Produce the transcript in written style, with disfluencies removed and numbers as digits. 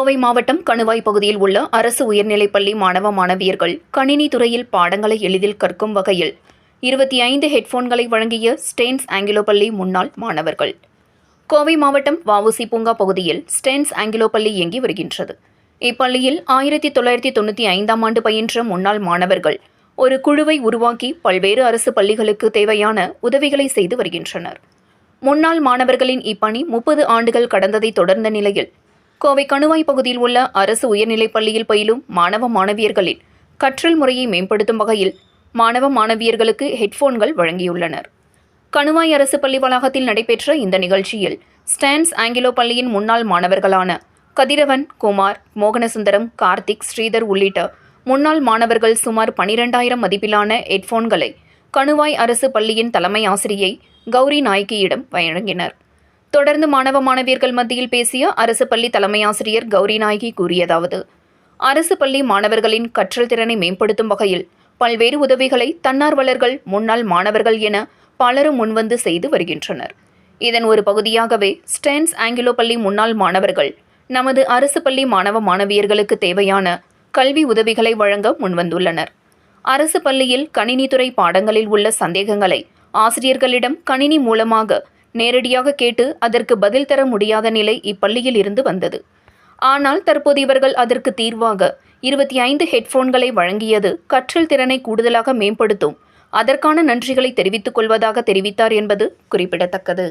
கோவை மாவட்டம் கணுவாய் பகுதியில் உள்ள அரசு உயர்நிலைப்பள்ளி மாணவ மாணவியர்கள் கணினி துறையில் பாடங்களை எளிதில் கற்கும் வகையில் 25 ஹெட்போன்களை வழங்கிய ஸ்டேன்ஸ் ஆங்கிலோ பள்ளி முன்னாள் மாணவர்கள். கோவை மாவட்டம் வ.உ.சி. பூங்கா பகுதியில் ஸ்டேன்ஸ் ஆங்கிலோ பள்ளி இயங்கி வருகின்றது. இப்பள்ளியில் 1995ஆம் ஆண்டு பயின்ற முன்னாள் மாணவர்கள் ஒரு குழுவை உருவாக்கி பல்வேறு அரசு பள்ளிகளுக்கு தேவையான உதவிகளை செய்து வருகின்றனர். முன்னாள் மாணவர்களின் இப்பணி 30 ஆண்டுகள் கடந்ததை தொடர்ந்த நிலையில் கோவை கணுவாய் பகுதியில் உள்ள அரசு உயர்நிலைப் பள்ளியில் பயிலும் மாணவ மாணவியர்களின் கற்றல் முறையை மேம்படுத்தும் வகையில் மாணவ மாணவியர்களுக்கு ஹெட்போன்கள் வழங்கியுள்ளனர். கணுவாய் அரசு பள்ளி வளாகத்தில் நடைபெற்ற இந்த நிகழ்ச்சியில் ஸ்டேன்ஸ் ஆங்கிலோ பள்ளியின் முன்னாள் மாணவர்களான கதிரவன், குமார், மோகனசுந்தரம், கார்த்திக், ஸ்ரீதர் உள்ளிட்ட முன்னாள் மாணவர்கள் சுமார் 12,000 மதிப்பிலான ஹெட்போன்களை கணுவாய் அரசு பள்ளியின் தலைமை ஆசிரியை கௌரி நாயகியிடம் வழங்கினர். தொடர்ந்து மாணவ மாணவியர்கள் மத்தியில் பேசிய அரசு பள்ளி தலைமை ஆசிரியர் கௌரி நாயகி கூறியதாவது: அரசு பள்ளி மாணவர்களின் கற்றல் திறனை மேம்படுத்தும் வகையில் பல்வேறு உதவிகளை தன்னார்வலர்கள், முன்னாள் மாணவர்கள் என பலரும் முன்வந்து செய்து வருகின்றனர். இதன் ஒரு பகுதியாகவே ஸ்டேன்ஸ் ஆங்கிலோ பள்ளி முன்னாள் மாணவர்கள் நமது அரசு பள்ளி மாணவ மாணவியர்களுக்கு தேவையான கல்வி உதவிகளை வழங்க முன்வந்துள்ளனர். அரசு பள்ளியில் கணினித்துறை பாடங்களில் உள்ள சந்தேகங்களை ஆசிரியர்களிடம் கணினி மூலமாக நேரடியாக கேட்டு அதற்கு பதில் தர முடியாத நிலை இப்பள்ளியில் இருந்து வந்தது. ஆனால் தற்போது இவர்கள் அதற்கு தீர்வாக 25 ஹெட்போன்களை வழங்கியது கற்றல் திறனை கூடுதலாக மேம்படுத்தும். அதற்கான நன்றிகளை தெரிவித்துக் கொள்வதாக தெரிவித்தார் என்பது குறிப்பிடத்தக்கது.